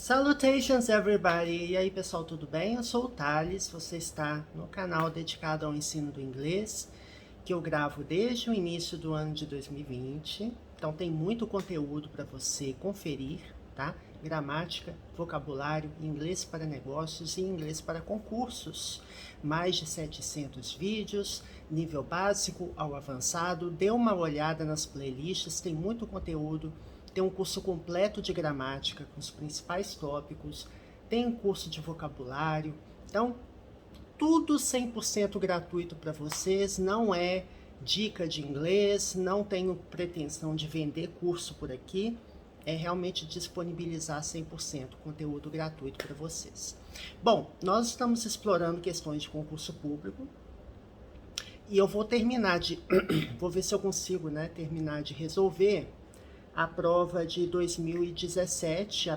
Salutations everybody! E aí pessoal, tudo bem? Eu sou o Thales, você está no canal dedicado ao ensino do inglês, que eu gravo desde o início do ano de 2020. Então tem muito conteúdo para você conferir, tá? Gramática, vocabulário, inglês para negócios e inglês para concursos. Mais de 700 vídeos, nível básico ao avançado. Dê uma olhada nas playlists, tem muito conteúdo. Tem um curso completo de gramática com os principais tópicos, tem um curso de vocabulário, então tudo 100% gratuito para vocês, não é dica de inglês, não tenho pretensão de vender curso por aqui, é realmente disponibilizar 100% conteúdo gratuito para vocês. Bom, nós estamos explorando questões de concurso público e eu vou terminar de, vou ver se eu consigo, terminar de resolver a prova de 2017,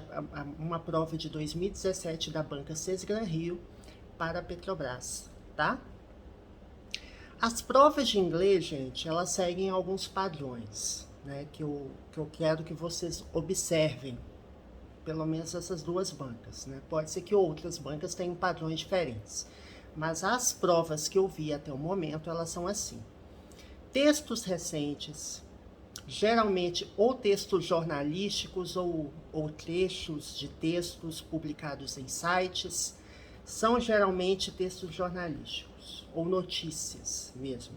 uma prova de 2017 da Banca Sesgran Rio para a Petrobras, tá? As provas de inglês, gente, elas seguem alguns padrões, que eu quero que vocês observem, pelo menos essas duas bancas, Pode ser que outras bancas tenham padrões diferentes, mas as provas que eu vi até o momento, elas são assim. Textos recentes, geralmente ou textos jornalísticos ou trechos de textos publicados em sites, são geralmente textos jornalísticos ou notícias mesmo,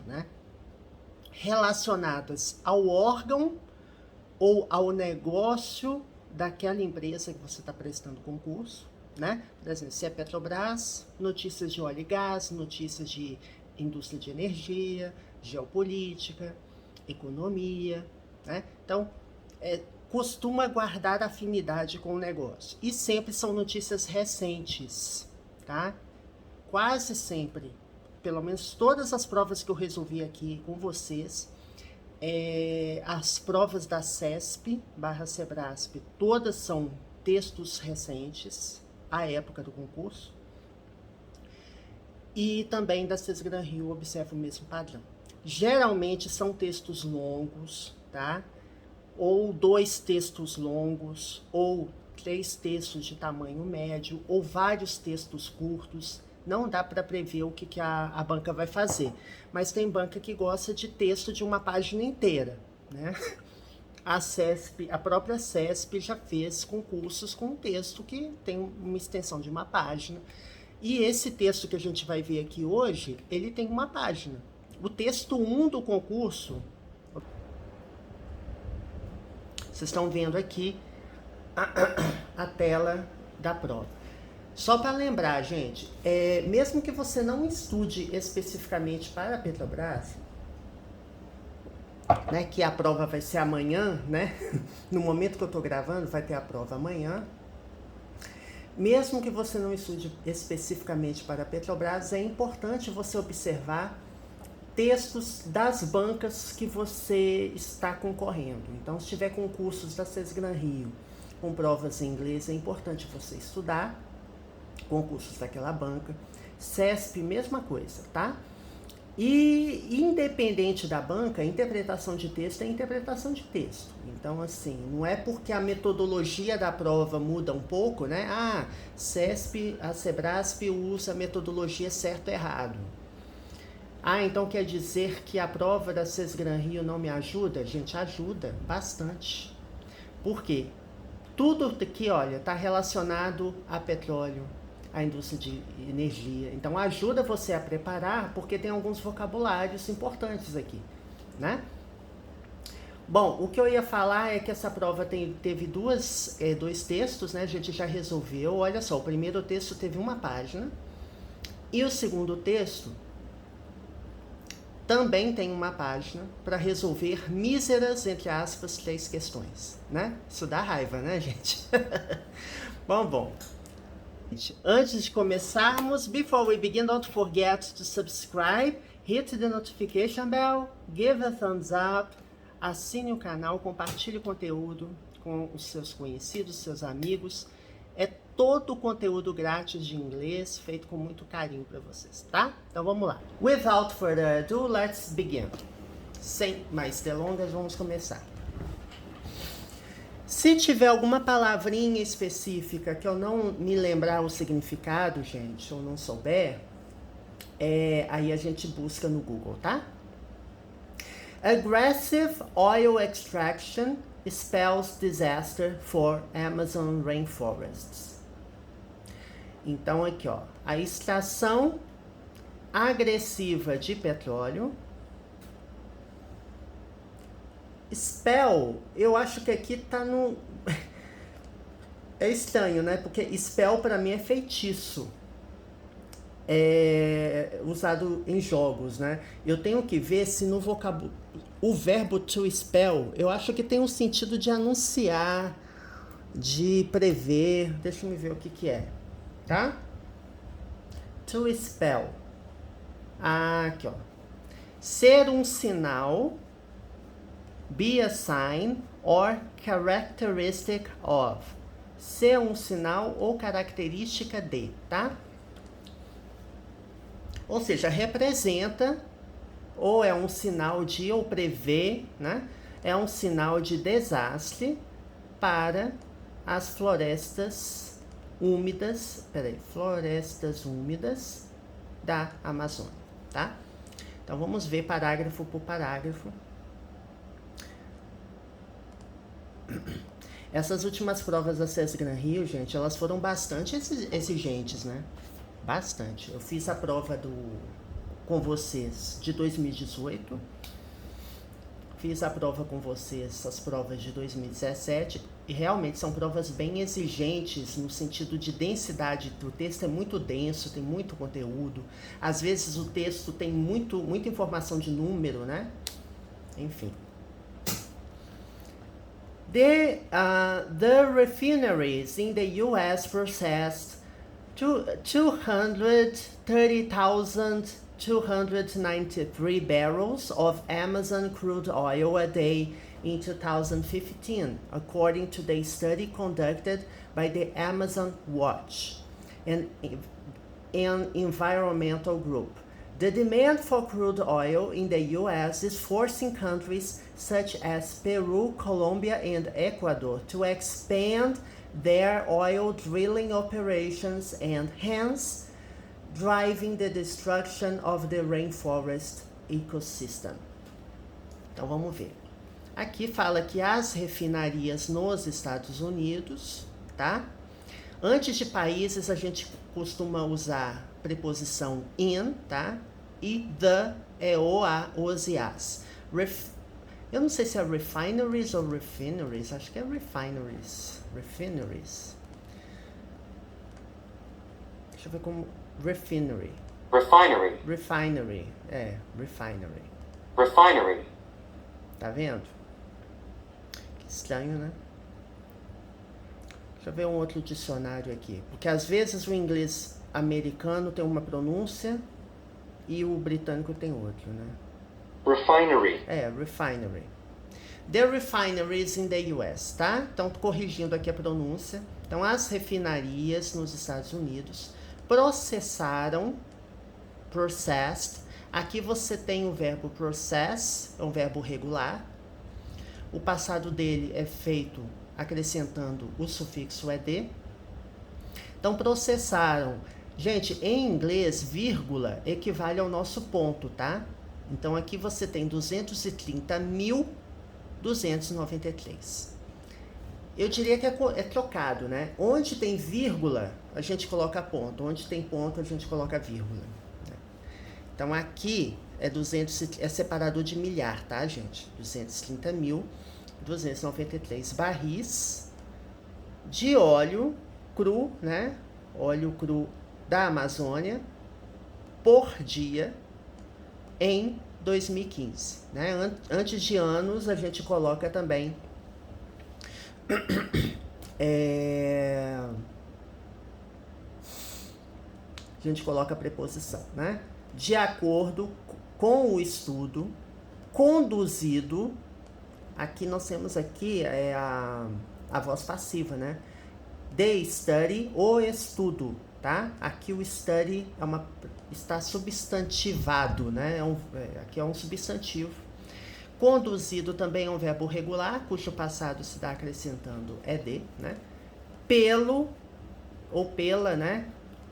relacionadas ao órgão ou ao negócio daquela empresa que você está prestando concurso, Por exemplo, se é Petrobras, notícias de óleo e gás, notícias de indústria de energia, geopolítica, economia, Então, costuma guardar afinidade com o negócio. E sempre são notícias recentes, tá? Quase sempre, pelo menos todas as provas que eu resolvi aqui com vocês, as provas da CESP/Sebrasp, todas são textos recentes, à época do concurso. E também da Sesgran Rio, observa o mesmo padrão. Geralmente são textos longos, tá? Ou 2 textos longos, ou 3 textos de tamanho médio, ou vários textos curtos. Não dá para prever o que a banca vai fazer. Mas tem banca que gosta de texto de uma página inteira, A própria CESP já fez concursos com texto que tem uma extensão de uma página. E esse texto que a gente vai ver aqui hoje, ele tem uma página. O texto 1 do concurso, vocês estão vendo aqui a tela da prova. Só para lembrar, gente, mesmo que você não estude especificamente para a Petrobras, que a prova vai ser amanhã, No momento que eu estou gravando, vai ter a prova amanhã. Mesmo que você não estude especificamente para a Petrobras, é importante você observar textos das bancas que você está concorrendo. Então, se tiver concursos da Sesgran Rio com provas em inglês, é importante você estudar concursos daquela banca. CESP, mesma coisa, tá? E independente da banca, interpretação de texto é interpretação de texto. Então, assim, não é porque a metodologia da prova muda um pouco, CESP, a Sebrasp usa a metodologia certo ou errado. Então quer dizer que a prova da Sesgran Rio não me ajuda? Gente, ajuda bastante. Por quê? Tudo aqui, olha, está relacionado a petróleo, a indústria de energia. Então ajuda você a preparar, porque tem alguns vocabulários importantes aqui, Bom, o que eu ia falar é que essa prova teve dois textos, A gente já resolveu. Olha só, o primeiro texto teve uma página e o segundo texto também tem uma página para resolver míseras, entre aspas, 3 questões, Isso dá raiva, gente? Bom. Antes de começarmos, before we begin, don't forget to subscribe, hit the notification bell, give a thumbs up, assine o canal, compartilhe o conteúdo com os seus conhecidos, seus amigos. É todo o conteúdo grátis de inglês, feito com muito carinho para vocês, tá? Então vamos lá. Without further ado, let's begin. Sem mais delongas, vamos começar. Se tiver alguma palavrinha específica que eu não me lembrar o significado, gente, ou não souber, aí a gente busca no Google, tá? Aggressive oil extraction spells disaster for Amazon rainforests. Então aqui, ó, a extração agressiva de petróleo. Spell, eu acho que aqui tá no... É estranho, né? Porque spell pra mim é feitiço. Usado em jogos, né? Eu tenho que ver se no vocabulário... O verbo to spell, eu acho que tem um sentido de anunciar, de prever. Deixa eu ver o que que é, tá? To spell. Aqui, ó. Ser um sinal, be a sign or characteristic of. Ser um sinal ou característica de, tá? Ou seja, representa, ou é um sinal de, ou prevê, né? É um sinal de desastre para as florestas úmidas, florestas úmidas da Amazônia, tá? Então vamos ver parágrafo por parágrafo. Essas últimas provas da SES Gran Rio, gente, elas foram bastante exigentes, né? Bastante. Eu fiz a prova com vocês de 2018. Fiz a prova com vocês, as provas de 2017. E realmente são provas bem exigentes no sentido de densidade. O texto é muito denso, tem muito conteúdo. Às vezes o texto tem muita informação de número, né? Enfim. The refineries in the U.S. processed 230,293 barrels of Amazon crude oil a day in 2015, according to the study conducted by the Amazon Watch, an environmental group. The demand for crude oil in the U.S. is forcing countries such as Peru, Colombia, and Ecuador to expand their oil drilling operations and hence driving the destruction of the rainforest ecosystem. Então vamos ver. Aqui fala que as refinarias nos Estados Unidos, tá? Antes de países a gente costuma usar preposição in, tá? E the é o, a, os e as. Eu não sei se é refineries ou refineries, acho que é refineries. Refineries. Deixa eu ver como... Refinery. Refinery. Refinery. Refinery. Refinery. Tá vendo? Que estranho, né? Deixa eu ver um outro dicionário aqui. Porque às vezes o inglês americano tem uma pronúncia e o britânico tem outro, né? Refinery. Refinery. The refineries in the US, tá? Então, corrigindo aqui a pronúncia. Então, as refinarias nos Estados Unidos processed. Aqui você tem o verbo process, é um verbo regular. O passado dele é feito acrescentando o sufixo ed. Então, processaram. Gente, em inglês, vírgula equivale ao nosso ponto, tá? Então, aqui você tem 230.293. Eu diria que é trocado, né? Onde tem vírgula, a gente coloca ponto. Onde tem ponto, a gente coloca vírgula. Né? Então, aqui é separador de milhar, tá, gente? 230.293 barris de óleo cru, né? Óleo cru da Amazônia por dia em 2015, né? Antes de anos, a gente coloca também a gente coloca a preposição, né? De acordo com o estudo conduzido, aqui nós temos aqui a voz passiva, né? The study, o estudo, tá? Aqui o study está substantivado, né? Aqui é um substantivo. Conduzido também é um verbo regular, cujo passado se dá acrescentando ed, né? Pelo ou pela, né?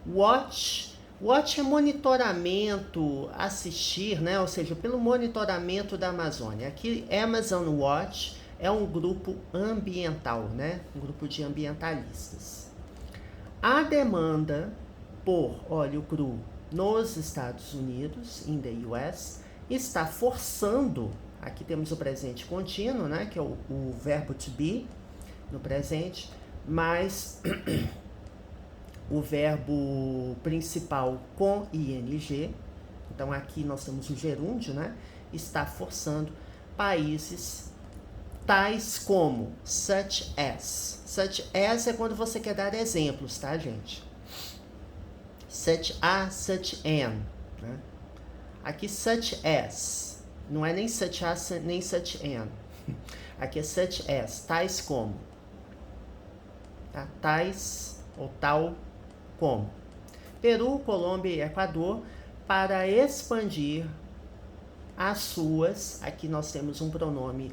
Watch. Watch é monitoramento, assistir, né? Ou seja, pelo monitoramento da Amazônia. Aqui, Amazon Watch é um grupo ambiental, né? Um grupo de ambientalistas. A demanda por óleo cru nos Estados Unidos, in the US, está forçando, aqui temos o presente contínuo, né? Que é o verbo to be no presente, mas o verbo principal com ing, então aqui nós temos o gerúndio, né? Está forçando países tais como, such as. Such as é quando você quer dar exemplos, tá, gente? Such as, such an, né? Aqui such as, não é nem such as, nem such an. Aqui é such as, tais como. Tá? Tais ou tal como. Peru, Colômbia e Equador, para expandir as suas, aqui nós temos um pronome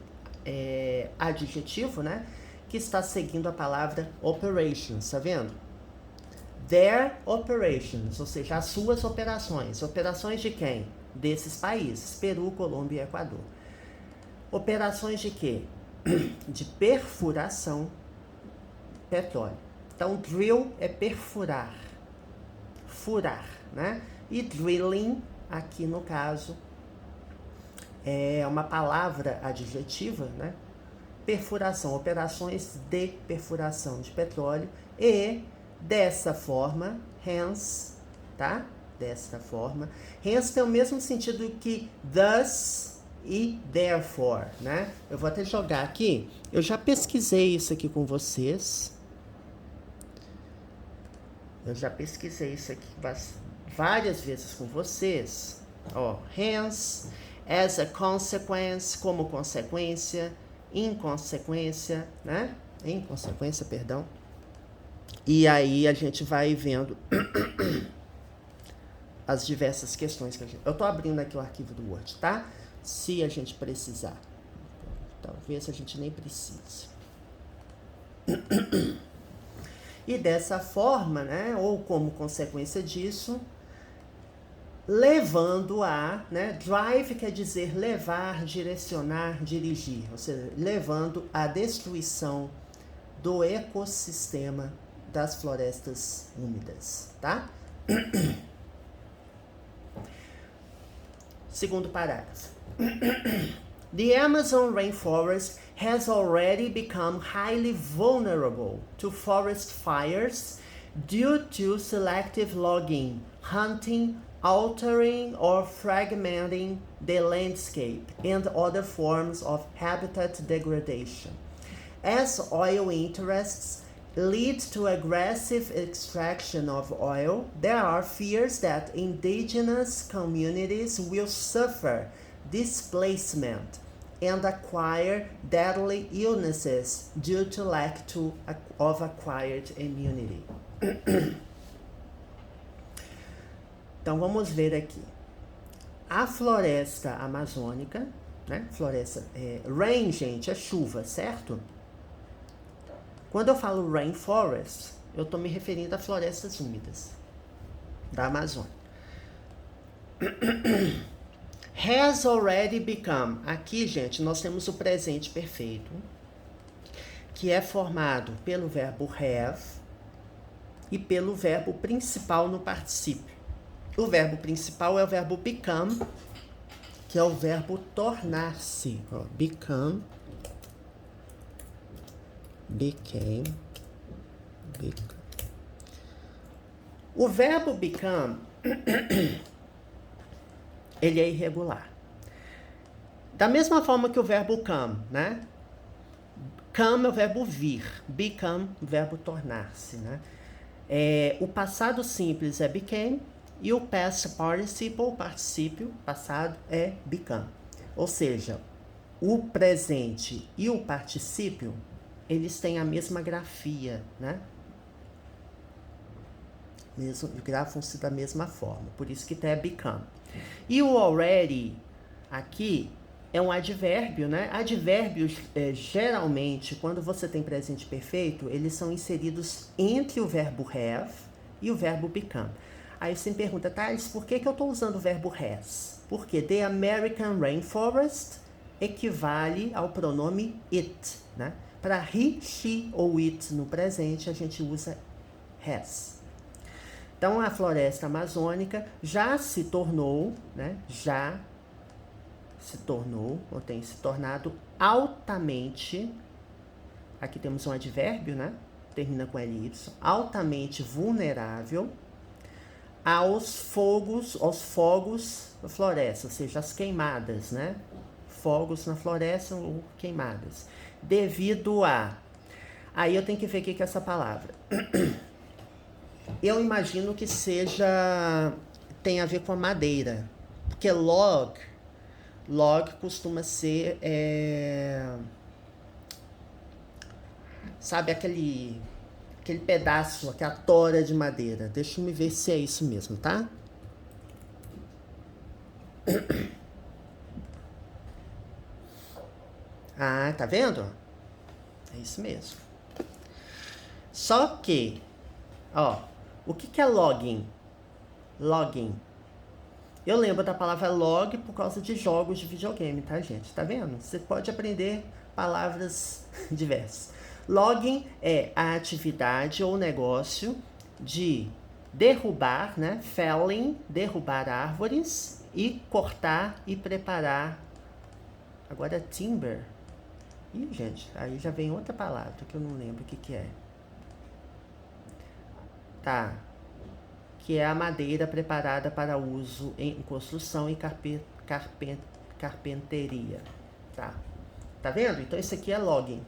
adjetivo, né? Que está seguindo a palavra operations, tá vendo? Their operations, ou seja, as suas operações. Operações de quem? Desses países, Peru, Colômbia e Equador. Operações de quê? De perfuração petróleo. Então, drill é perfurar, furar, né? E drilling, aqui no caso, é uma palavra adjetiva, né? Perfuração, operações de perfuração de petróleo e dessa forma, hence, tá? Dessa forma. Hence tem o mesmo sentido que thus e therefore, né? Eu vou até jogar aqui. Eu já pesquisei isso aqui com vocês. Eu já pesquisei isso aqui várias vezes com vocês. Ó, hence, as a consequence, como consequência, in consequência, né? Em consequência, perdão. E aí a gente vai vendo as diversas questões que a gente... Eu tô abrindo aqui o arquivo do Word, tá? Se a gente precisar. Talvez a gente nem precise. E dessa forma, né, ou como consequência disso, levando a, né, drive quer dizer levar, direcionar, dirigir, ou seja, levando à destruição do ecossistema das florestas úmidas, tá? Segundo parágrafo. The Amazon rainforest has already become highly vulnerable to forest fires due to selective logging, hunting, altering or fragmenting the landscape, and other forms of habitat degradation. As oil interests lead to aggressive extraction of oil, there are fears that indigenous communities will suffer displacement and acquire deadly illnesses due to lack of acquired immunity. Então vamos ver aqui. A floresta amazônica, né? Floresta, rain, gente, é chuva, certo? Quando eu falo rainforest, eu estou me referindo a florestas úmidas da Amazônia. Has already become. Aqui, gente, nós temos o presente perfeito, que é formado pelo verbo have e pelo verbo principal no particípio. O verbo principal é o verbo become, que é o verbo tornar-se. Become, became, become. O verbo become ele é irregular. Da mesma forma que o verbo come, né? Come é o verbo vir, become, o verbo tornar-se, né? O passado simples é became e o past participle, o particípio passado, é become. Ou seja, o presente e o particípio, eles têm a mesma grafia, né? Grafam-se da mesma forma, por isso que é become. E o already, aqui, é um advérbio, né? Advérbios, geralmente, quando você tem presente perfeito, eles são inseridos entre o verbo have e o verbo become. Aí você me pergunta, Thales, por que eu estou usando o verbo has? Porque the American rainforest equivale ao pronome it, né? Para he, she ou it no presente, a gente usa has. Então, a floresta amazônica já se tornou, né? Já se tornou, ou tem se tornado altamente, aqui temos um advérbio, né? Termina com ly, altamente vulnerável aos fogos da floresta, ou seja, as queimadas, né? Fogos na floresta ou queimadas. Devido a... Aí eu tenho que ver o que é essa palavra. Eu imagino que seja... tem a ver com a madeira. Porque log costuma ser... sabe, aquele pedaço, aquela tora de madeira. Deixa eu me ver se é isso mesmo, tá? Ah, tá vendo? É isso mesmo. Só que, ó, o que é login? Login. Eu lembro da palavra log por causa de jogos de videogame, tá, gente? Tá vendo? Você pode aprender palavras diversas. Logging é a atividade ou negócio de derrubar, né? Felling, derrubar árvores e cortar e preparar. Agora timber. Ih, gente, aí já vem outra palavra que eu não lembro o que é. Tá. Que é a madeira preparada para uso em construção e carpintaria. Tá. Tá vendo? Então isso aqui é logging.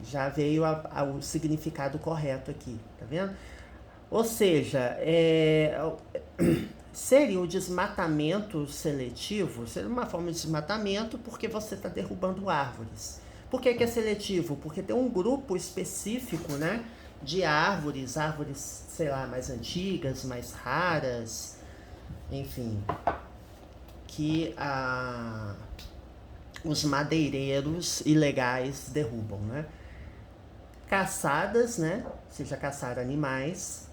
Já veio o significado correto aqui, tá vendo? Ou seja, seria o desmatamento seletivo, seria uma forma de desmatamento porque você está derrubando árvores. Por que é seletivo? Porque tem um grupo específico, né, de árvores, sei lá, mais antigas, mais raras, enfim, que os madeireiros ilegais derrubam, né? Caçadas, né? Ou seja, caçar animais,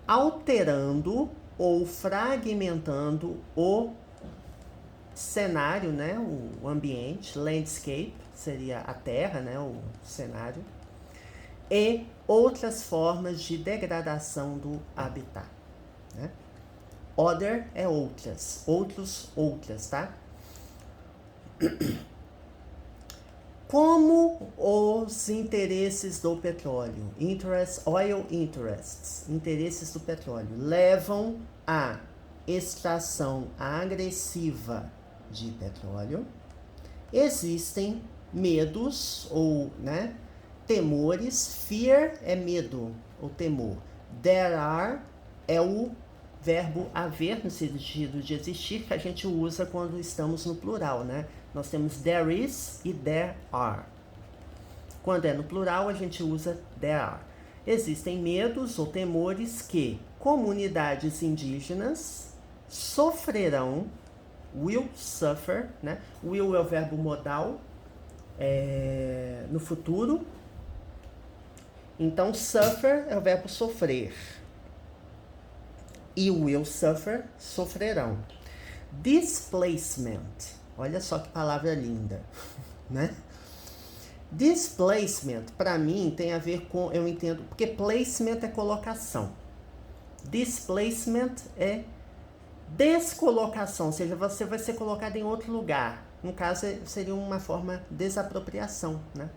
alterando ou fragmentando o cenário, né? O ambiente, landscape, seria a terra, né? O cenário, e outras formas de degradação do habitat, né? Other é outras, outras, tá? Como os interesses do petróleo, oil interests, interesses do petróleo, levam à extração agressiva de petróleo, existem medos ou, né, temores. Fear é medo ou temor. There are é o verbo haver no sentido de existir, que a gente usa quando estamos no plural, né? Nós temos there is e there are. Quando é no plural, a gente usa there are. Existem medos ou temores que comunidades indígenas sofrerão, will suffer, né? Will é o verbo modal, no futuro. Então, suffer é o verbo sofrer. E will suffer, sofrerão. Displacement. Olha só que palavra linda, né? Displacement, para mim, tem a ver com, eu entendo, porque placement é colocação. Displacement é descolocação, ou seja, você vai ser colocado em outro lugar. No caso, seria uma forma de desapropriação, né?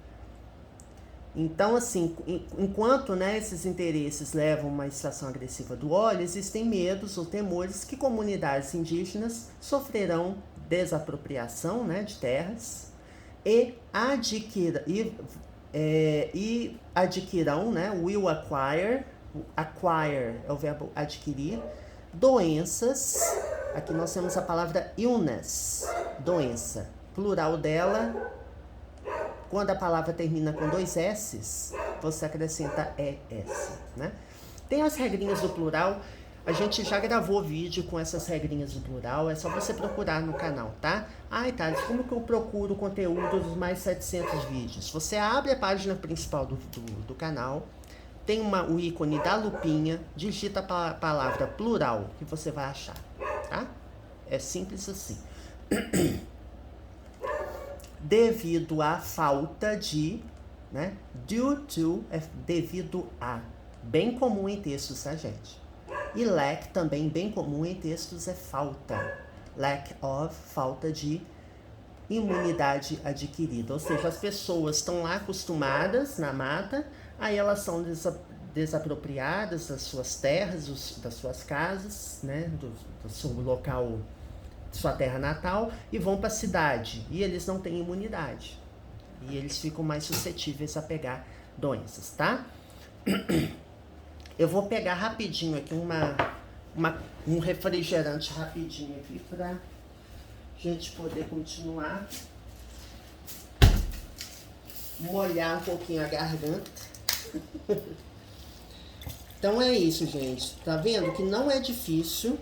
Então, assim, enquanto, né, esses interesses levam a uma extração agressiva do óleo, existem medos ou temores que comunidades indígenas sofrerão desapropriação, né, de terras e adquirirão, né, will acquire, acquire é o verbo adquirir, doenças. Aqui nós temos a palavra illness, doença, plural dela. Quando a palavra termina com 2 S's, você acrescenta ES, né? Tem as regrinhas do plural. A gente já gravou vídeo com essas regrinhas do plural, é só você procurar no canal, tá? Ai, Thales, como que eu procuro o conteúdo dos mais 700 vídeos? Você abre a página principal do canal, tem o ícone da lupinha, digita a palavra plural que você vai achar, tá? É simples assim. Devido à falta de, né? Due to é devido a. Bem comum em textos, tá, gente? E lack também bem comum em textos é falta. Lack of, falta de imunidade adquirida. Ou seja, as pessoas estão lá acostumadas na mata, aí elas são desapropriadas das suas terras, das suas casas, né? Do seu local, sua terra natal, e vão para a cidade. E eles não têm imunidade. E eles ficam mais suscetíveis a pegar doenças, tá? Eu vou pegar rapidinho aqui um refrigerante rapidinho aqui pra gente poder continuar. Molhar um pouquinho a garganta. Então é isso, gente. Tá vendo que não é difícil.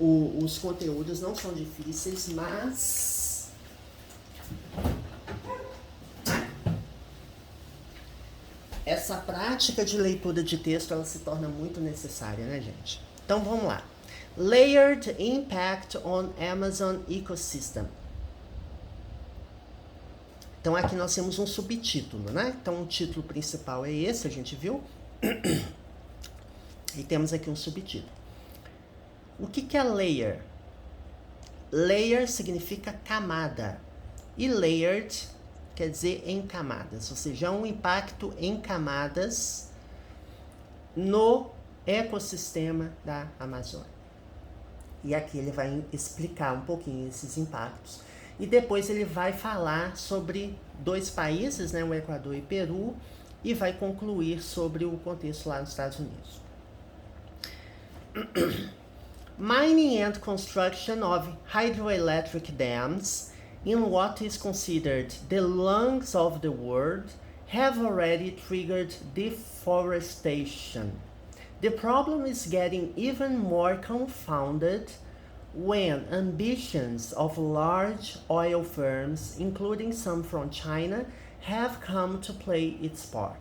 Os conteúdos não são difíceis, mas essa prática de leitura de texto, ela se torna muito necessária, né, gente? Então, vamos lá. Layered Impact on Amazon Ecosystem. Então, aqui nós temos um subtítulo, né? Então, o título principal é esse, a gente viu. E temos aqui um subtítulo. O que é layer? Layer significa camada. E layered quer dizer em camadas, ou seja, um impacto em camadas no ecossistema da Amazônia. E aqui ele vai explicar um pouquinho esses impactos. E depois ele vai falar sobre 2 países, né, o Equador e Peru, e vai concluir sobre o contexto lá nos Estados Unidos. Mining and construction of hydroelectric dams in what is considered the lungs of the world have already triggered deforestation. The problem is getting even more confounded when ambitions of large oil firms, including some from China, have come to play its part.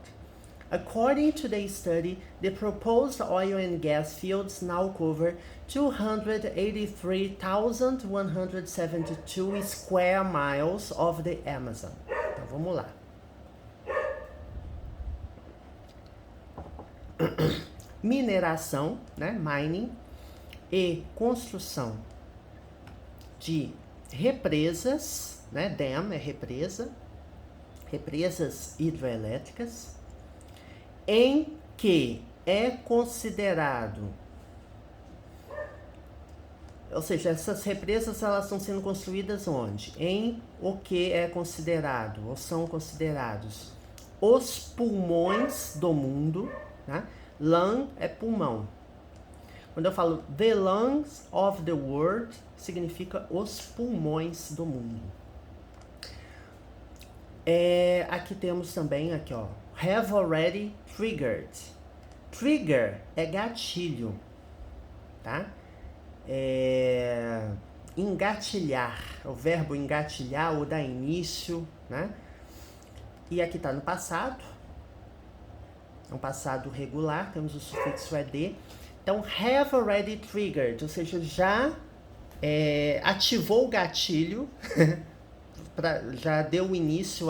According to the study, the proposed oil and gas fields now cover 283,172 square miles of the Amazon. Então vamos lá. Mineração, né, mining, e construção de represas, né, dam é represa, represas hidroelétricas, em que é considerado, ou seja, essas represas elas estão sendo construídas onde? Em o que é considerado, ou são considerados os pulmões do mundo, né? Lung é pulmão. Quando eu falo the lungs of the world, significa os pulmões do mundo. Aqui temos também, aqui ó, have already triggered. Trigger é gatilho, tá? Engatilhar, o verbo engatilhar ou dar início, né? E aqui tá no passado, é um passado regular, temos o sufixo ed. Então, have already triggered, ou seja, já ativou o gatilho, já deu início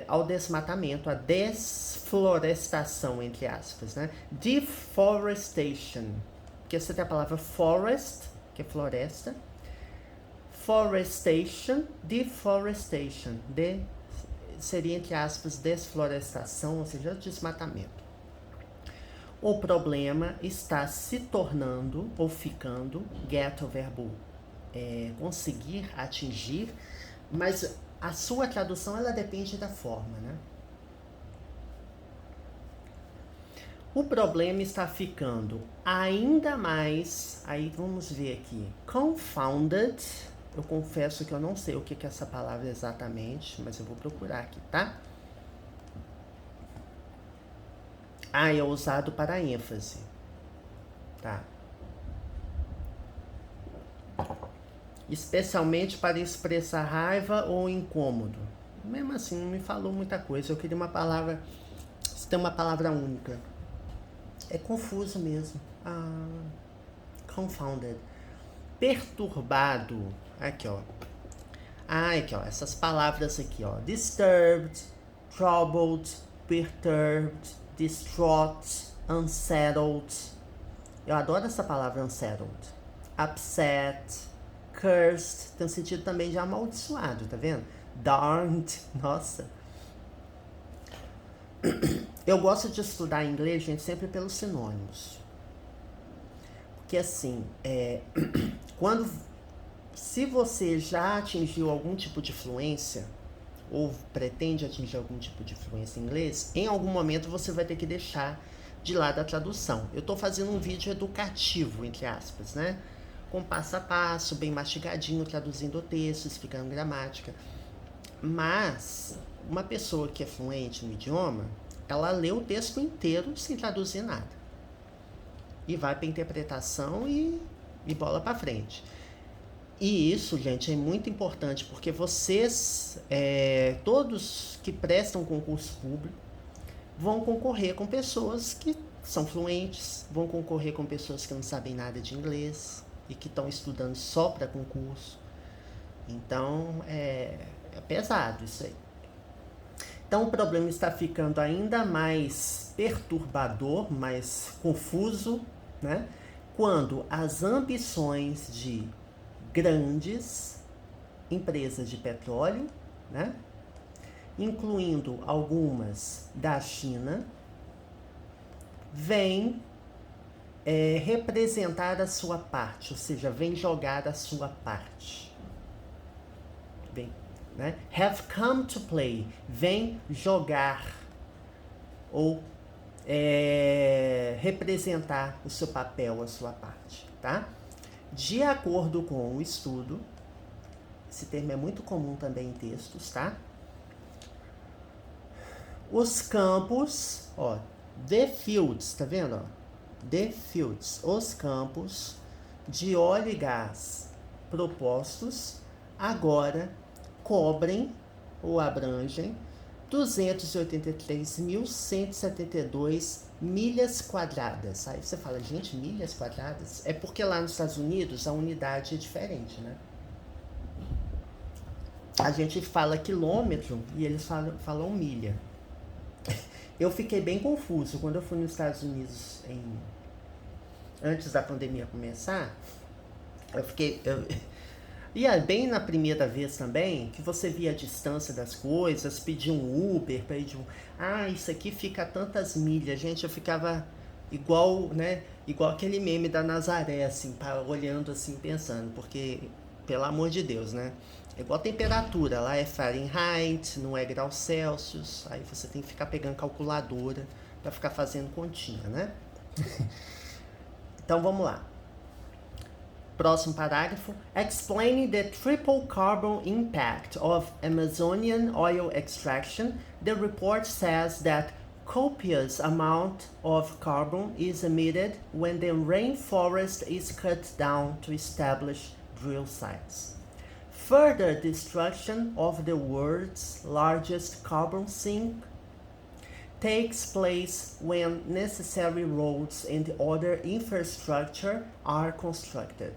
ao desmatamento, à desflorestação, entre aspas, né? Deforestation, porque você tem a palavra forest, que é floresta, forestation, deforestation, seria, entre aspas, desflorestação, ou seja, desmatamento. O problema está se tornando, ou ficando, get, o verbo conseguir, atingir, mas a sua tradução, ela depende da forma, né? O problema está ficando ainda mais, aí vamos ver aqui, confounded, eu confesso que eu não sei o que é essa palavra exatamente, mas eu vou procurar aqui, tá? É usado para ênfase. tá? Especialmente para expressar raiva ou incômodo. Mesmo assim, não me falou muita coisa. Eu queria uma palavra. Se tem uma palavra única. É confuso mesmo. Confounded. Perturbado. Aqui, ó. Aqui, ó. Essas palavras aqui, ó. Disturbed, troubled, perturbed, distraught, unsettled. Eu adoro essa palavra unsettled. Upset, cursed, tem um sentido também de amaldiçoado, tá vendo? Darned, nossa. Eu gosto de estudar inglês, gente, sempre pelos sinônimos. Porque assim, se você já atingiu algum tipo de fluência, ou pretende atingir algum tipo de fluência em inglês, em algum momento você vai ter que deixar de lado a tradução. Eu estou fazendo um vídeo educativo, entre aspas, né? Com passo a passo, bem mastigadinho, traduzindo o texto, explicando gramática. Mas uma pessoa que é fluente no idioma, ela lê o texto inteiro sem traduzir nada. E vai para interpretação e bola para frente. E isso, gente, é muito importante, porque vocês, todos que prestam concurso público, vão concorrer com pessoas que são fluentes, vão concorrer com pessoas que não sabem nada de inglês e que estão estudando só para concurso. Então, é pesado isso aí. Então, o problema está ficando ainda mais perturbador, mais confuso, né? Quando as ambições de grandes empresas de petróleo, né? Incluindo algumas da China, vem representar a sua parte, ou seja, vem jogar a sua parte. Vem, né? Have come to play, vem jogar ou representar o seu papel, a sua parte, tá? De acordo com o estudo, esse termo é muito comum também em textos, tá? Os campos, ó, the fields, tá vendo, ó? The fields, os campos de óleo e gás propostos agora cobrem ou abrangem 283.172 milhas quadradas. Aí você fala, gente, milhas quadradas? É porque lá nos Estados Unidos a unidade é diferente, né? A gente fala quilômetro e eles falam milha. Eu fiquei bem confuso quando eu fui nos Estados Unidos antes da pandemia começar. E bem na primeira vez também, que você via a distância das coisas, pedia um Uber, isso aqui fica a tantas milhas. Gente, eu ficava igual, né? Igual aquele meme da Nazaré, assim, olhando assim, pensando, porque, pelo amor de Deus, né? É igual a temperatura, lá é Fahrenheit, não é graus Celsius, aí você tem que ficar pegando calculadora para ficar fazendo continha, né? Então vamos lá. Próximo parágrafo. Explaining the triple carbon impact of Amazonian oil extraction, the report says that copious amount of carbon is emitted when the rainforest is cut down to establish drill sites. Further destruction of the world's largest carbon sink takes place when necessary roads and other infrastructure are constructed.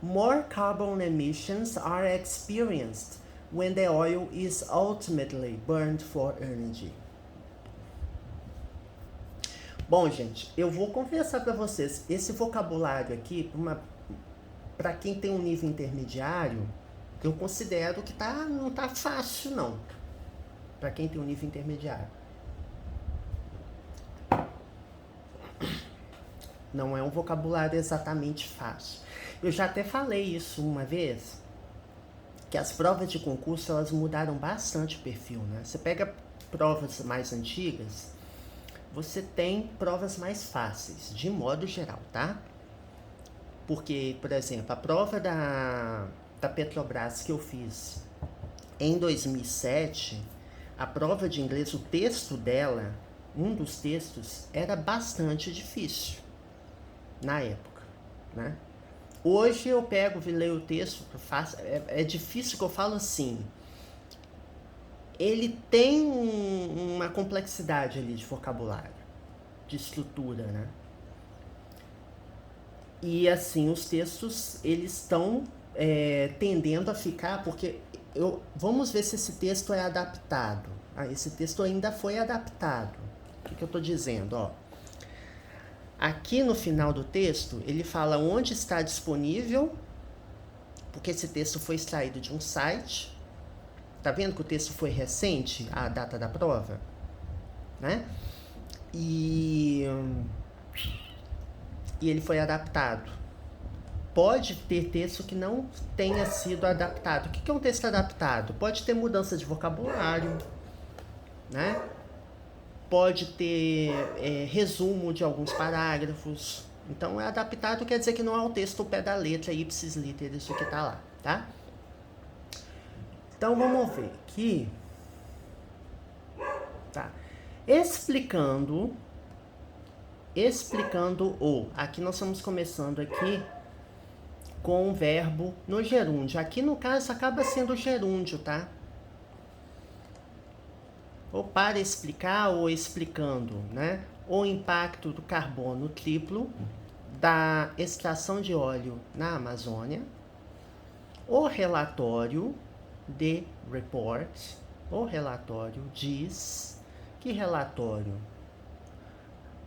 More carbon emissions are experienced when the oil is ultimately burned for energy. Bom, gente, eu vou confessar para vocês, esse vocabulário aqui, para quem tem um nível intermediário, eu considero que não tá fácil, não. Para quem tem um nível intermediário. Não é um vocabulário exatamente fácil. Eu já até falei isso uma vez, que as provas de concurso, elas mudaram bastante o perfil, né? Você pega provas mais antigas, você tem provas mais fáceis, de modo geral, tá? Porque, por exemplo, a prova da Petrobras que eu fiz em 2007, a prova de inglês, o texto dela, um dos textos, era bastante difícil. na época, né? Hoje eu pego e leio o texto, é difícil que eu falo assim. Ele tem uma complexidade ali de vocabulário, de estrutura, né? E assim, os textos, eles estão tendendo a ficar, porque vamos ver se esse texto é adaptado. Esse texto ainda foi adaptado. O que eu estou dizendo? Ó, aqui no final do texto, ele fala onde está disponível, porque esse texto foi extraído de um site. Tá vendo que o texto foi recente, a data da prova? Né? E ele foi adaptado. Pode ter texto que não tenha sido adaptado. O que é um texto adaptado? Pode ter mudança de vocabulário, né? Pode ter resumo de alguns parágrafos. Então, adaptado quer dizer que não é o texto ao pé da letra, ipsis literis, isso que tá lá, tá? Então, vamos ver aqui. Tá. Explicando o. Aqui nós estamos começando aqui com o verbo no gerúndio. Aqui, no caso, acaba sendo o gerúndio, tá? Ou para explicar ou explicando, né? O impacto do carbono triplo da extração de óleo na Amazônia. O relatório de report, o relatório diz, que relatório?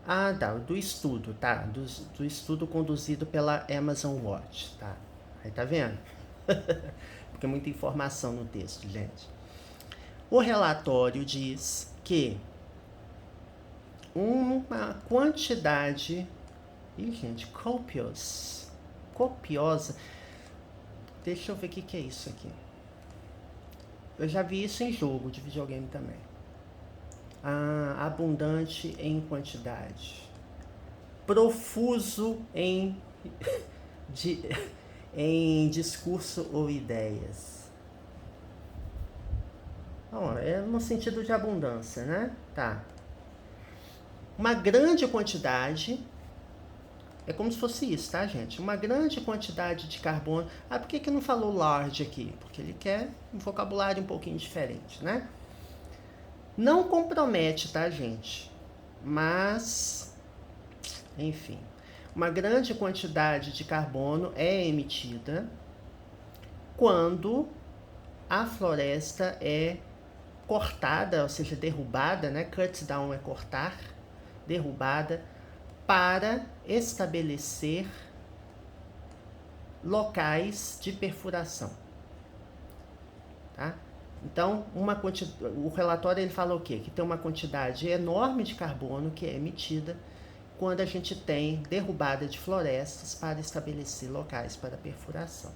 Ah, tá, do estudo, tá? Do estudo conduzido pela Amazon Watch, tá? Aí tá vendo? Porque é muita informação no texto, gente. O relatório diz que uma quantidade... Ih, gente, copiosa. Deixa eu ver o que é isso aqui. Eu já vi isso em jogo de videogame também. Abundante em quantidade. Profuso em discurso ou ideias. Bom, é no sentido de abundância, né? Tá. Uma grande quantidade. É como se fosse isso, tá, gente? Uma grande quantidade de carbono. Por que não falou large aqui? Porque ele quer um vocabulário um pouquinho diferente, né? Não compromete, tá, gente? Mas, enfim, uma grande quantidade de carbono é emitida quando a floresta é cortada, ou seja, derrubada, né? Cut down é cortar, derrubada, para estabelecer locais de perfuração, tá? Então, o relatório ele fala o quê? Que tem uma quantidade enorme de carbono que é emitida quando a gente tem derrubada de florestas para estabelecer locais para perfuração.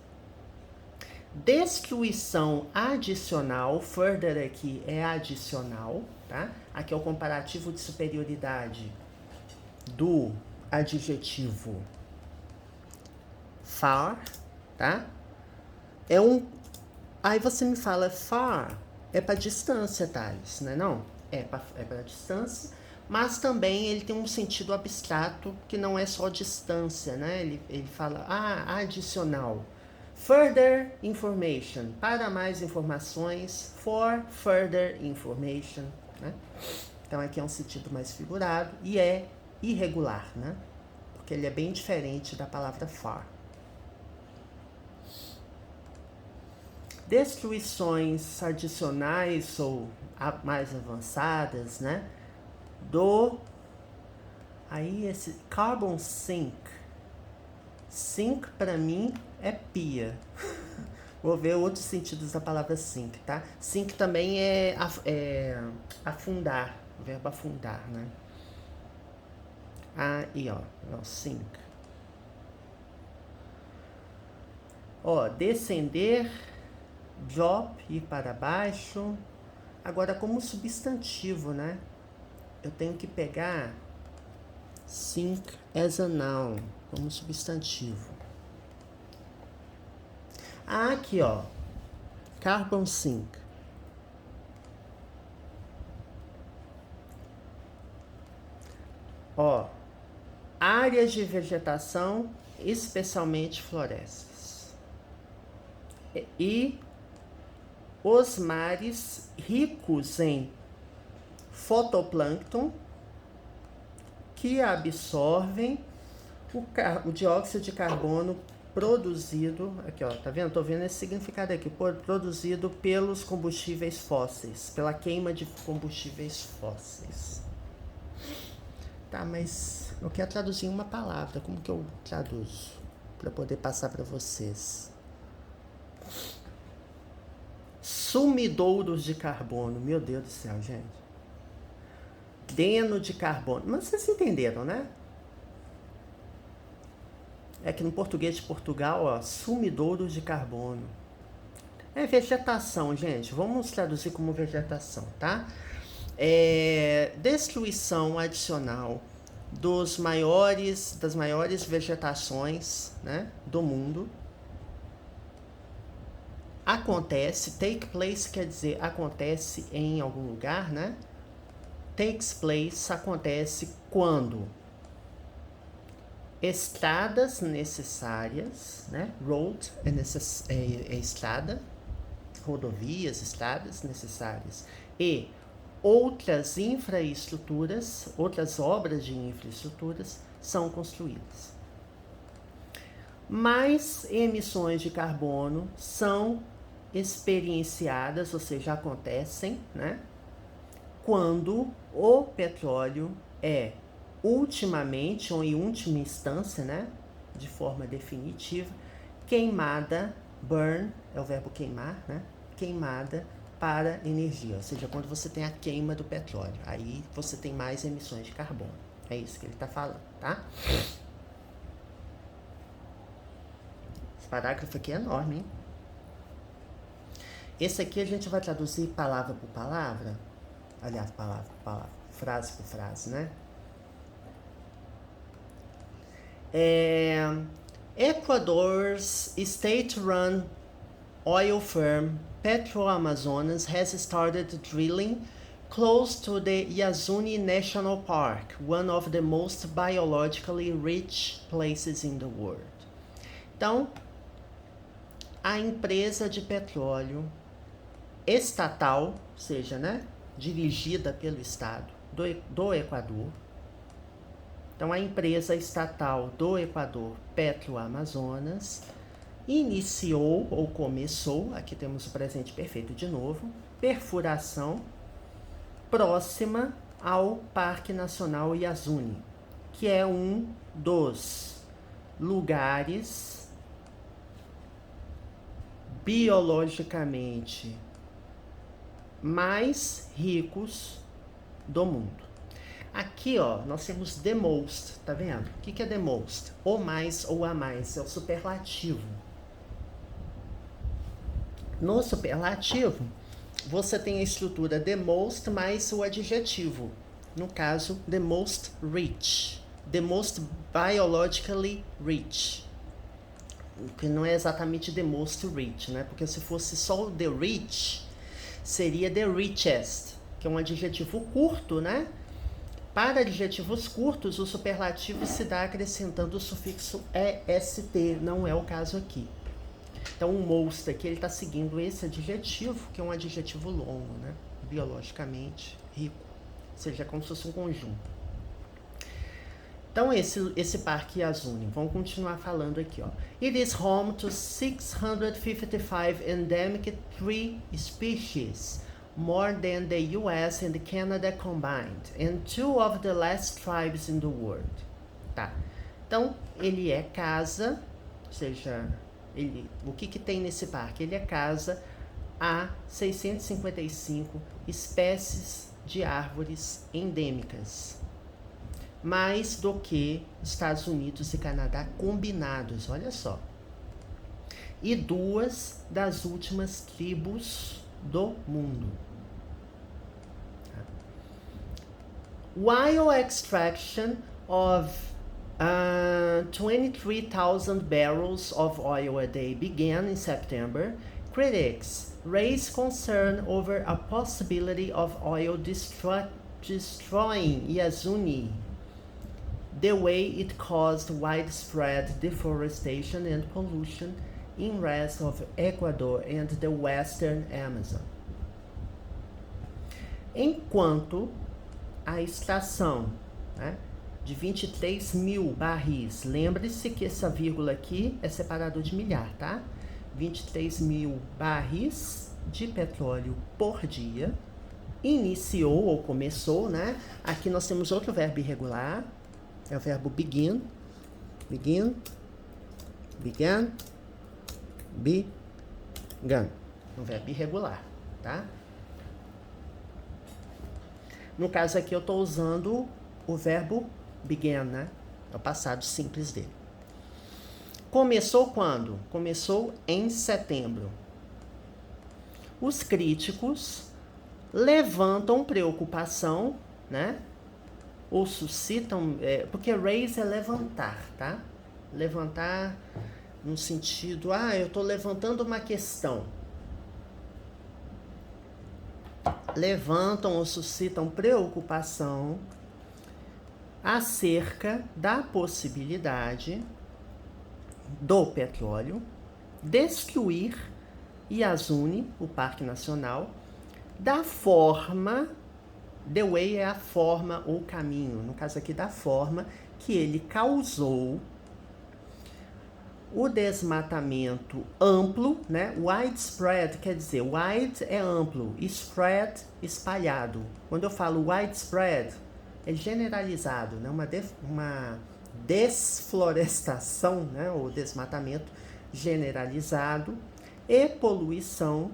Destruição adicional, further aqui é adicional, tá? Aqui é o comparativo de superioridade do adjetivo far, tá? Aí você me fala, far é para distância, Thales, né? Não, é para distância, mas também ele tem um sentido abstrato que não é só distância, né? Ele fala, adicional. Further information, para mais informações, for further information, né? Então aqui é um sentido mais figurado e é irregular, né? Porque ele é bem diferente da palavra far. Destruições adicionais ou mais avançadas, né? Aí esse carbon sink. Sink para mim é pia. Vou ver outros sentidos da palavra sink, tá? Sink também é afundar, o verbo afundar, né? Aí, ó, sink. Ó, descender, drop, ir para baixo. Agora, como substantivo, né? Eu tenho que pegar sink as a noun, como substantivo. Aqui, ó, carbon sink. Ó, áreas de vegetação, especialmente florestas. E os mares ricos em fotoplâncton que absorvem o dióxido de carbono produzido, aqui ó, tá vendo? Tô vendo esse significado aqui, produzido pelos combustíveis fósseis, pela queima de combustíveis fósseis. Tá, mas eu quero traduzir uma palavra, como que eu traduzo? Para poder passar para vocês. Sumidouros de carbono, meu Deus do céu, gente. Deno de carbono, mas vocês entenderam, né? É que no português de Portugal, ó, sumidouros de carbono. É vegetação, gente. Vamos traduzir como vegetação, tá? Destruição adicional das maiores vegetações, né, do mundo. Acontece, take place quer dizer acontece em algum lugar, né? Takes place acontece quando estradas necessárias, né? Road é estrada, rodovias, estradas necessárias e outras infraestruturas, outras obras de infraestruturas são construídas. Mais emissões de carbono são experienciadas, ou seja, acontecem, né? Quando o petróleo é ultimamente, ou em última instância, né, de forma definitiva, queimada, burn, é o verbo queimar, né, queimada para energia, ou seja, quando você tem a queima do petróleo, aí você tem mais emissões de carbono. É isso que ele está falando, tá? Esse parágrafo aqui é enorme, hein? Esse aqui a gente vai traduzir palavra por palavra, aliás, palavra por palavra, frase por frase, né? Ecuador's state-run oil firm PetroAmazonas has started drilling close to the Yasuni National Park, one of the most biologically rich places in the world. Então, a empresa de petróleo estatal, ou seja, né, dirigida pelo Estado do Equador. Então, a empresa estatal do Equador, PetroAmazonas, iniciou ou começou, aqui temos o presente perfeito de novo, perfuração próxima ao Parque Nacional Yasuni, que é um dos lugares biologicamente mais ricos do mundo. Aqui, ó, nós temos the most, tá vendo? O que é the most? O mais ou a mais, é o superlativo. No superlativo, você tem a estrutura the most mais o adjetivo. No caso, the most rich. The most biologically rich. Que não é exatamente the most rich, né? Porque se fosse só o the rich, seria the richest, que é um adjetivo curto, né? Para adjetivos curtos, o superlativo se dá acrescentando o sufixo est, não é o caso aqui. Então, o most aqui, ele está seguindo esse adjetivo, que é um adjetivo longo, né? Biologicamente rico, ou seja, é como se fosse um conjunto. Então, esse Parque Yasuni, vamos continuar falando aqui, ó. It is home to 655 endemic tree species, more than the US and Canada combined, and two of the last tribes in the world. Tá. Então, ele é casa, ou seja, o que tem nesse parque? Ele é casa a 655 espécies de árvores endêmicas, mais do que Estados Unidos e Canadá combinados, olha só. E duas das últimas tribos do mundo. While extraction of 23,000 barrels of oil a day began in September, critics raised concern over a possibility of oil destroying Yasuni, the way it caused widespread deforestation and pollution in rest of Ecuador and the western Amazon. Enquanto a extração, né, de 23 mil barris, lembre-se que essa vírgula aqui é separador de milhar, tá? 23 mil barris de petróleo por dia, iniciou ou começou, né? Aqui nós temos outro verbo irregular, é o verbo begin, began, um verbo irregular, tá? No caso aqui eu estou usando o verbo began, né? É o passado simples dele. Começou quando? Começou em setembro. Os críticos levantam preocupação, né? Ou suscitam, porque raise é levantar, tá? Levantar no sentido, eu estou levantando uma questão. Levantam ou suscitam preocupação acerca da possibilidade do petróleo destruir Iazuni, o Parque Nacional, da forma, the way é a forma ou caminho, no caso aqui da forma que ele causou o desmatamento amplo, né? Widespread quer dizer, wide é amplo, spread, espalhado. Quando eu falo widespread, é generalizado, né? Uma desflorestação, né? Ou desmatamento generalizado e poluição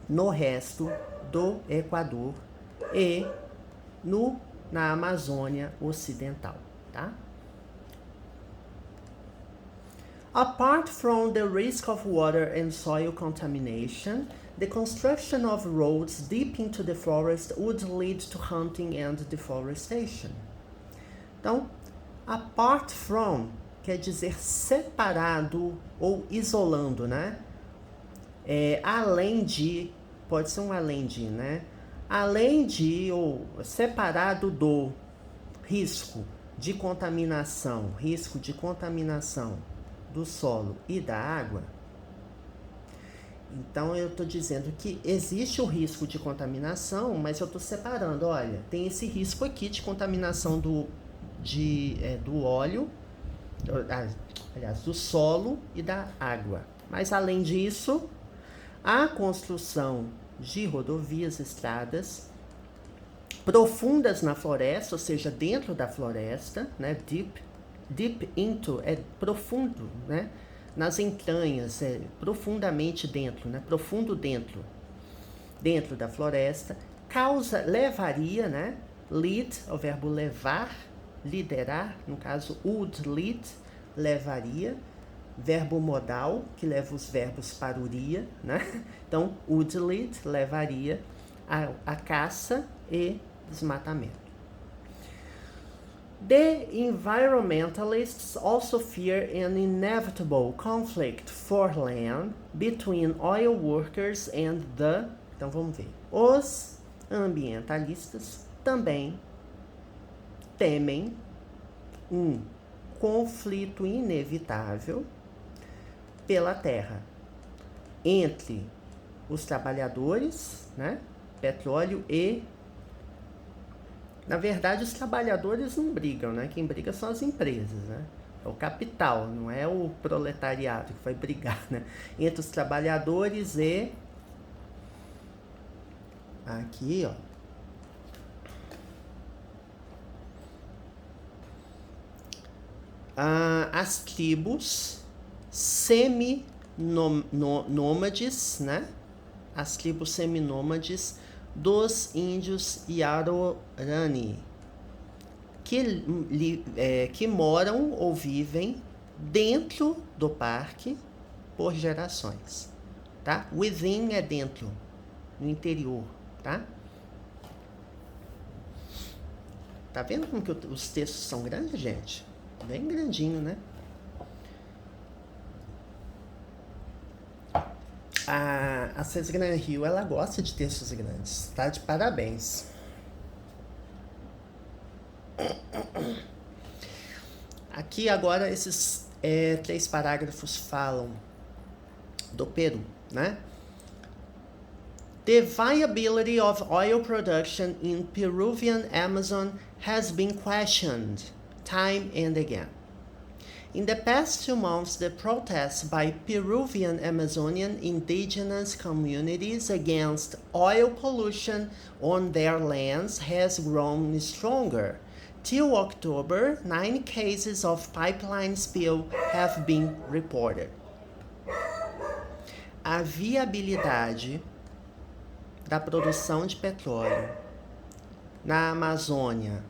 no resto do Equador e na Amazônia Ocidental, tá? Apart from the risk of water and soil contamination, the construction of roads deep into the forest would lead to hunting and deforestation. Então, apart from quer dizer separado ou isolando, né? Além de, pode ser um além de, né? Além de ou separado do risco de contaminação do solo e da água. Então eu estou dizendo que existe o risco de contaminação, mas eu estou separando, olha, tem esse risco aqui de contaminação do óleo, aliás, do solo e da água. Mas além disso, a construção de rodovias, estradas profundas na floresta, ou seja, dentro da floresta, né, deep into é profundo, né? Nas entranhas, profundamente dentro, né? Profundo dentro da floresta, levaria, né? Lead, o verbo levar, liderar, no caso, would lead, levaria, verbo modal, que leva os verbos para uria, né? Então, would lead, levaria a caça e desmatamento. The environmentalists also fear an inevitable conflict for land between oil workers and the... Então vamos ver. Os ambientalistas também temem um conflito inevitável pela terra entre os trabalhadores, né, petróleo e... Na verdade, os trabalhadores não brigam, né? Quem briga são as empresas, né? É o capital, não é o proletariado que vai brigar, né? Entre os trabalhadores e... Aqui, ó. As tribos seminômades, né? As tribos seminômades dos índios Yaorani, que moram ou vivem dentro do parque por gerações, tá? Within é dentro, no interior, tá? Tá vendo como que os textos são grandes, gente? Bem grandinho, né? A César Gran Rio, ela gosta de textos grandes, tá? De parabéns. Aqui agora esses 3 parágrafos falam do Peru, né? The viability of oil production in Peruvian Amazon has been questioned time and again. In the past 2 months, the protests by Peruvian Amazonian indigenous communities against oil pollution on their lands has grown stronger. Till October, 9 cases of pipeline spill have been reported. A viabilidade da produção de petróleo na Amazônia,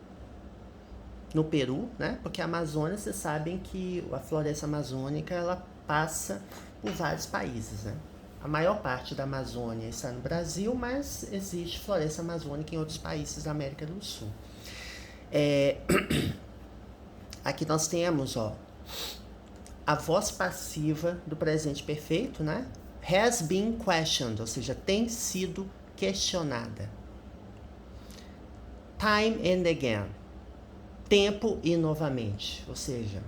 no Peru, né? Porque a Amazônia, vocês sabem que a floresta amazônica, ela passa por vários países, né? A maior parte da Amazônia está no Brasil, mas existe floresta amazônica em outros países da América do Sul. Aqui nós temos, ó, a voz passiva do presente perfeito, né? Has been questioned, ou seja, tem sido questionada. Time and again. Tempo e novamente, ou seja,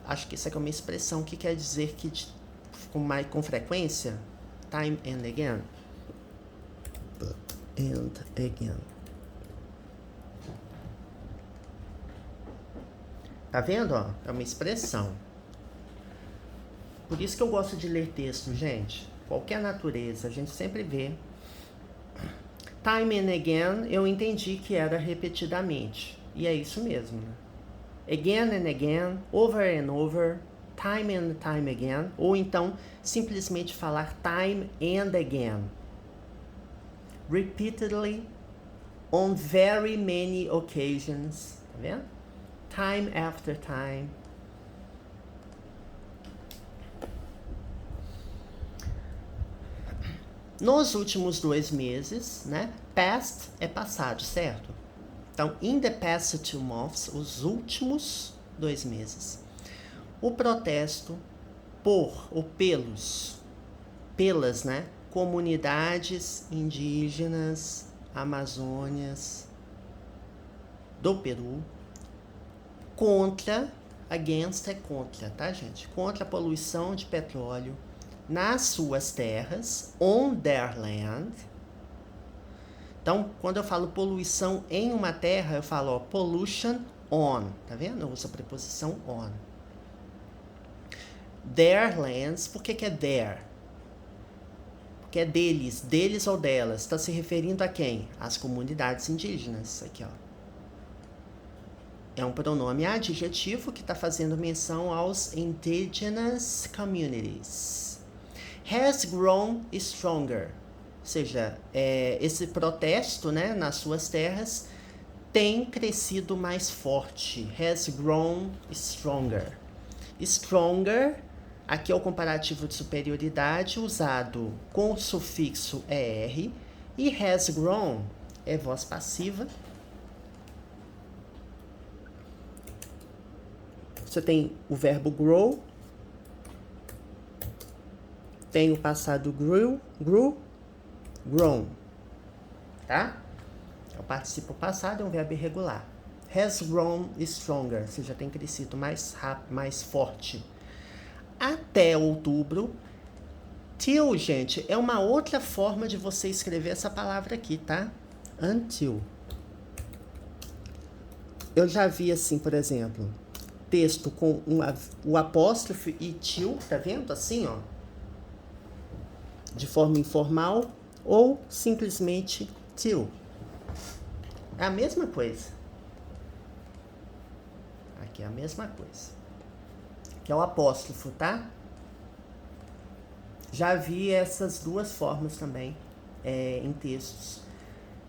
acho que isso aqui é uma expressão que quer dizer que com frequência, time and again, and again. Tá vendo, ó? É uma expressão. Por isso que eu gosto de ler texto, gente. Qualquer natureza, a gente sempre vê. Time and again, eu entendi que era repetidamente. E é isso mesmo, né? Again and again, over and over, time and time again. Ou então, simplesmente falar time and again. Repeatedly, on very many occasions. Tá vendo? Time after time. Nos últimos 2 meses, né? Past é passado, certo? Então, in the past 2 months, os últimos 2 meses. O protesto por ou pelas, né? Comunidades indígenas amazônias do Peru contra, against é contra, tá, gente? Contra a poluição de petróleo nas suas terras, on their land. Então, quando eu falo poluição em uma terra, eu falo, ó, pollution on, tá vendo? Eu uso a preposição on. Their lands, por que é their? Porque é deles ou delas. Está se referindo a quem? Às comunidades indígenas, aqui, ó. É um pronome adjetivo que está fazendo menção aos indigenous communities. Has grown stronger, ou seja, esse protesto, né, nas suas terras tem crescido mais forte. Has grown stronger. Stronger, aqui é o comparativo de superioridade usado com o sufixo er, e has grown é voz passiva. Você tem o verbo grow, tem o passado grew, grown, tá? O participo passado é um verbo irregular. Has grown stronger, ou seja, tem crescido mais rápido, mais forte. Até outubro. Till, gente, é uma outra forma de você escrever essa palavra aqui, tá? Until. Eu já vi assim, por exemplo, texto com o apóstrofe e till, tá vendo? Assim, ó. De forma informal ou simplesmente till. É a mesma coisa. Aqui é a mesma coisa. Que é o apóstrofo, tá? Já vi essas 2 formas também em textos.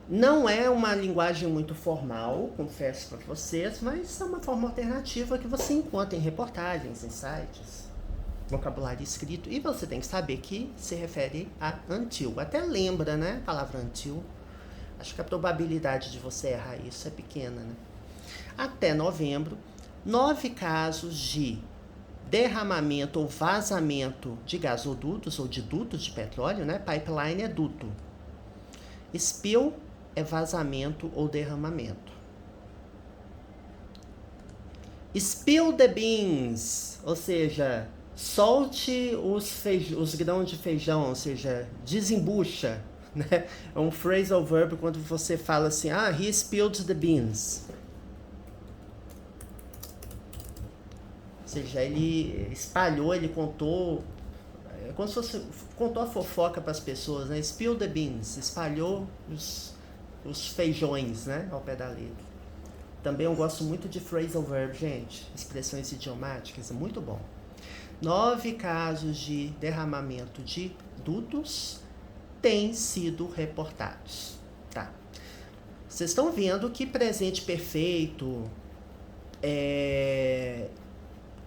Não é uma linguagem muito formal, confesso para vocês, mas é uma forma alternativa que você encontra em reportagens, em sites, vocabulário escrito, e você tem que saber que se refere a until. Até lembra, né, a palavra until. Acho que a probabilidade de você errar isso é pequena, né? Até novembro, 9 casos de derramamento ou vazamento de gasodutos ou de dutos de petróleo, né? Pipeline é duto. Spill é vazamento ou derramamento. Spill the beans, ou seja, solte os grãos de feijão, ou seja, desembucha, né? É um phrasal verb quando você fala assim, he spilled the beans. Ou seja, ele espalhou, ele contou, é como se fosse, contou a fofoca para as pessoas, né? Spill the beans, espalhou os feijões, né? Ao pé da letra. Também eu gosto muito de phrasal verb, gente. Expressões idiomáticas, é muito bom. 9 casos de derramamento de dutos têm sido reportados. Tá. Vocês estão vendo que presente perfeito,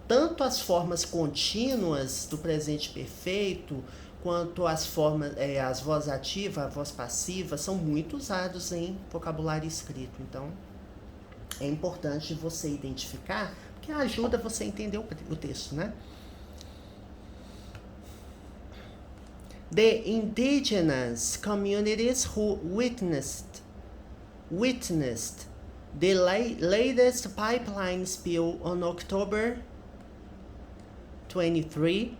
tanto as formas contínuas do presente perfeito, quanto as formas, as vozes ativas, a voz passiva, são muito usados em vocabulário escrito. Então, é importante você identificar, porque ajuda você a entender o texto, né? The indigenous communities who witnessed the latest pipeline spill on October 23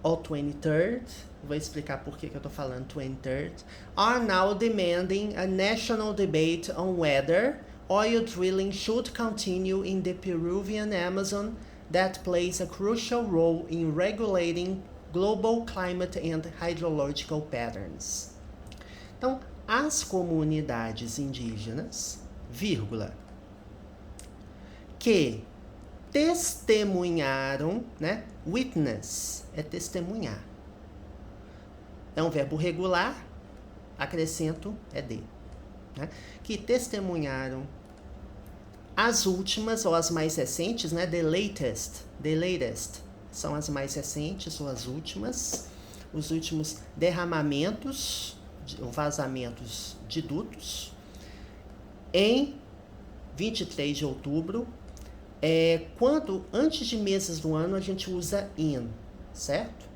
ou 23rd, vou explicar por que eu tô falando 23rd, are now demanding a national debate on whether oil drilling should continue in the Peruvian Amazon that plays a crucial role in regulating global climate and hydrological patterns. Então, as comunidades indígenas, vírgula, que testemunharam, né? Witness é testemunhar. É um verbo regular, acrescento é de, né? Que testemunharam as últimas ou as mais recentes, né? The latest são as mais recentes ou as últimas, os últimos derramamentos ou vazamentos de dutos em 23 de outubro. Quando antes de meses do ano a gente usa in, certo?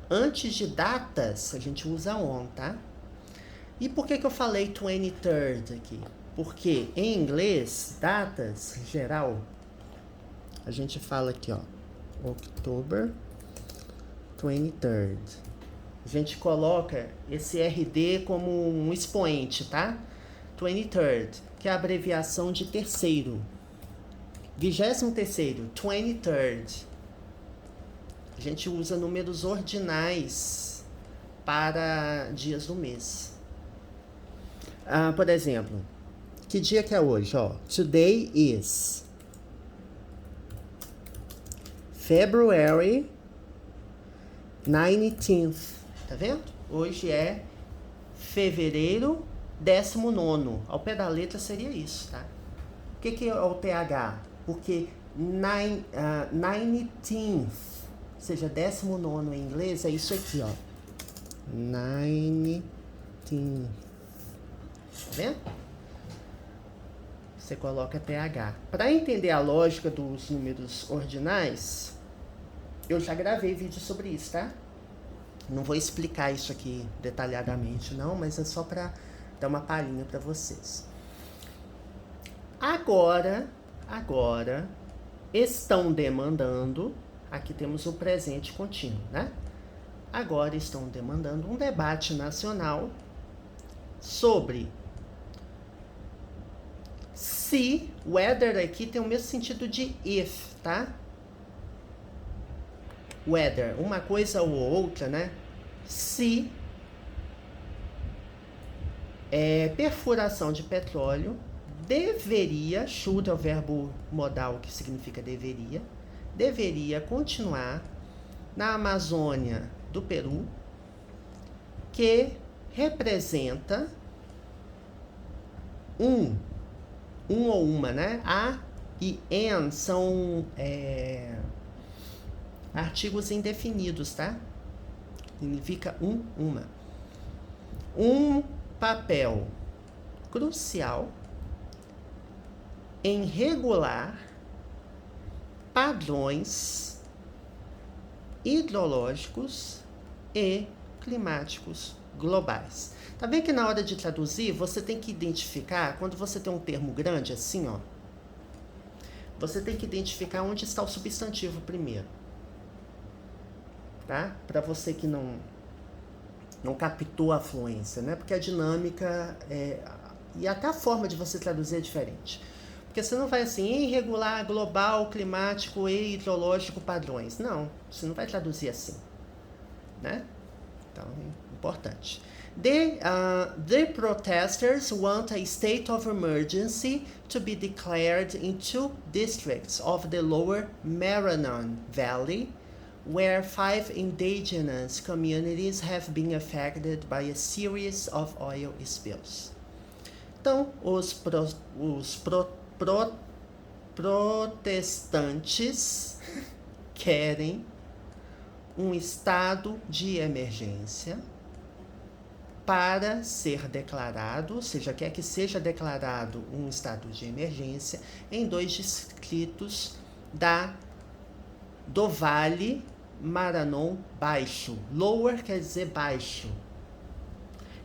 Antes de datas a gente usa on, tá? E por que eu falei 23rd aqui? Porque em inglês, datas em geral, a gente fala aqui, ó, October 23rd. A gente coloca esse RD como um expoente, tá? 23rd, que é a abreviação de terceiro. 23º, 23rd. A gente usa números ordinais para dias do mês. Por exemplo, que dia que é hoje? Ó, today is February 19th. Tá vendo? Hoje é fevereiro 19º. Ao pé da letra seria isso, tá? O que é o TH? Porque 19th, ou seja, 19º em inglês, é isso aqui, ó. 19th. Tá vendo? Você coloca TH. Para entender a lógica dos números ordinais, eu já gravei vídeo sobre isso, tá? Não vou explicar isso aqui detalhadamente, não, mas é só para dar uma palhinha para vocês. Agora, estão demandando, aqui temos o presente contínuo, né? Agora estão demandando um debate nacional sobre se, whether aqui tem o mesmo sentido de if, tá? Whether, uma coisa ou outra, né? Se perfuração de petróleo deveria, should é o verbo modal que significa deveria continuar na Amazônia do Peru, que representa um ou uma, né? A e an são artigos indefinidos, tá? Significa uma. Um papel crucial em regular padrões hidrológicos e climáticos globais. Tá vendo que na hora de traduzir, você tem que identificar, quando você tem um termo grande assim, ó, você tem que identificar onde está o substantivo primeiro. Tá? Para você que não captou a fluência, né? Porque a dinâmica e até a forma de você traduzir é diferente. Porque você não vai assim, irregular, global, climático e hidrológico padrões. Não, você não vai traduzir assim, né? Então, é importante. The protesters want a state of emergency to be declared in 2 districts of the lower Maranon Valley, where 5 indigenous communities have been affected by a series of oil spills. Então, os protestantes querem um estado de emergência para ser declarado, ou seja, quer que seja declarado um estado de emergência em 2 distritos do Vale Maranon Baixo. Lower quer dizer baixo.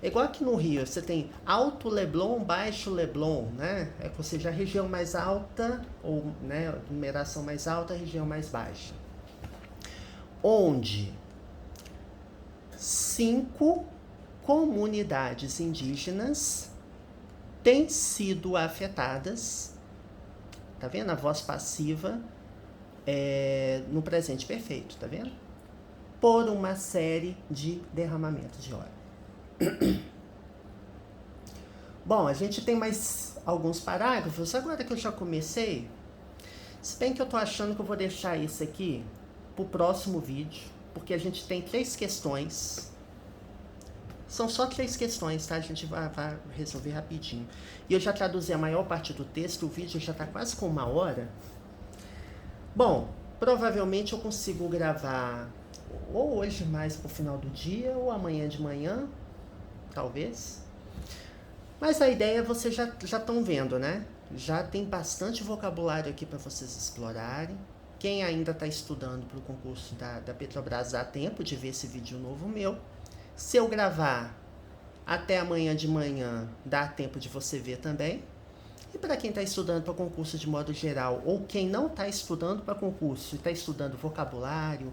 É igual aqui no Rio, você tem Alto Leblon, Baixo Leblon, né? Ou seja, a região mais alta, ou né, numeração mais alta, a região mais baixa. Onde 5 comunidades indígenas têm sido afetadas, tá vendo? A voz passiva no presente perfeito, tá vendo? Por uma série de derramamentos de óleo. Bom, a gente tem mais alguns parágrafos. Agora que eu já comecei, se bem que eu tô achando que eu vou deixar isso aqui pro próximo vídeo, porque a gente tem 3 questões. São só 3 questões, tá? A gente vai resolver rapidinho. E eu já traduzi a maior parte do texto, o vídeo já tá quase com 1 hora. Bom, provavelmente eu consigo gravar ou hoje mais pro final do dia, ou amanhã de manhã, talvez. Mas a ideia vocês já estão vendo, né? Já tem bastante vocabulário aqui para vocês explorarem. Quem ainda está estudando para o concurso da Petrobras, dá tempo de ver esse vídeo novo meu. Se eu gravar até amanhã de manhã, dá tempo de você ver também. E para quem está estudando para concurso de modo geral, ou quem não está estudando para concurso, está estudando vocabulário,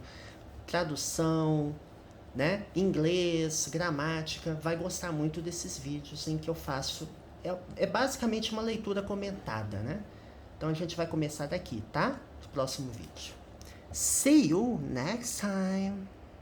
tradução, né, inglês, gramática, vai gostar muito desses vídeos em que eu faço, é basicamente uma leitura comentada, né? Então a gente vai começar daqui, tá? No próximo vídeo. See you next time!